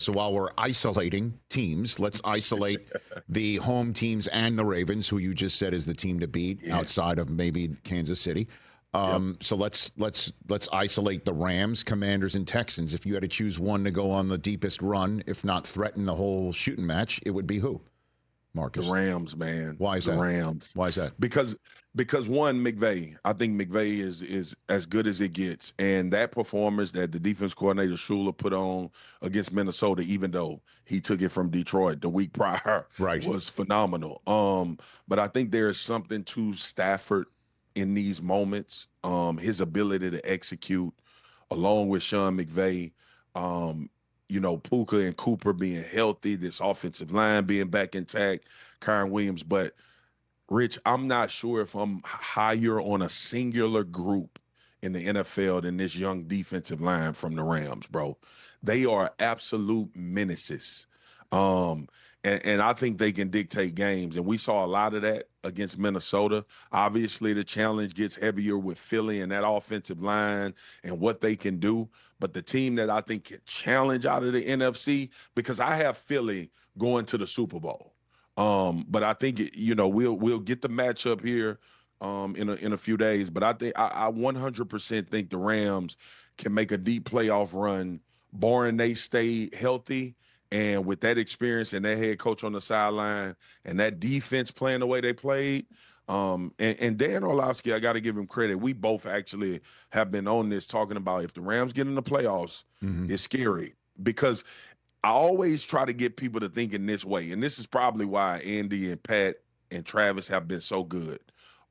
So while we're isolating teams, let's isolate the home teams and the Ravens, who you just said is the team to beat outside of maybe Kansas City. So let's isolate the Rams, Commanders, and Texans. If you had to choose one to go on the deepest run, if not threaten the whole shooting match, it would be who? Marcus. The Rams, man. Why is that? The Rams. Why is that? Because one, McVay. I think McVay is as good as it gets, and that performance that the defense coordinator Shula put on against Minnesota, even though he took it from Detroit the week prior, was phenomenal. But I think there is something to Stafford in these moments. His ability to execute, along with Sean McVay. Puka and Cooper being healthy, this offensive line being back intact, Kyron Williams. But, Rich, I'm not sure if I'm higher on a singular group in the NFL than this young defensive line from the Rams, bro. They are absolute menaces. And I think they can dictate games. And we saw a lot of that against Minnesota. Obviously, the challenge gets heavier with Philly and that offensive line and what they can do. But the team that I think can challenge out of the NFC, because I have Philly going to the Super Bowl. But I think, we'll get the matchup here in a few days. But I think I 100% think the Rams can make a deep playoff run, barring they stay healthy. And with that experience and that head coach on the sideline and that defense playing the way they played, and Dan Orlovsky, I got to give him credit. We both actually have been on this talking about if the Rams get in the playoffs, it's scary. Because I always try to get people to think in this way, and this is probably why Andy and Pat and Travis have been so good.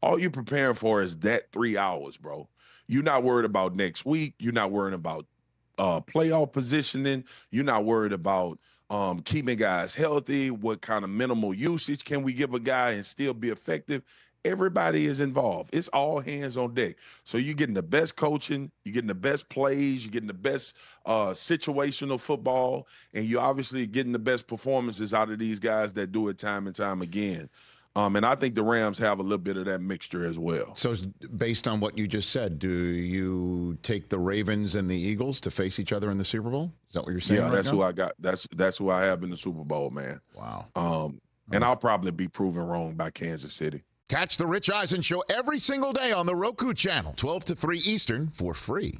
All you're preparing for is that 3 hours, bro. You're not worried about next week. You're not worried about playoff positioning. You're not worried about keeping guys healthy. What kind of minimal usage can we give a guy and still be effective? Everybody is involved. It's all hands on deck. So you're getting the best coaching, you're getting the best plays, you're getting the best situational football, and you're obviously getting the best performances out of these guys that do it time and time again. And I think the Rams have a little bit of that mixture as well. So based on what you just said, do you take the Ravens and the Eagles to face each other in the Super Bowl? Is that what you're saying? Yeah, right that's now? who I got. That's who I have in the Super Bowl, man. Wow. And I'll probably be proven wrong by Kansas City. Catch the Rich Eisen Show every single day on the Roku channel, 12 to 3 Eastern, for free.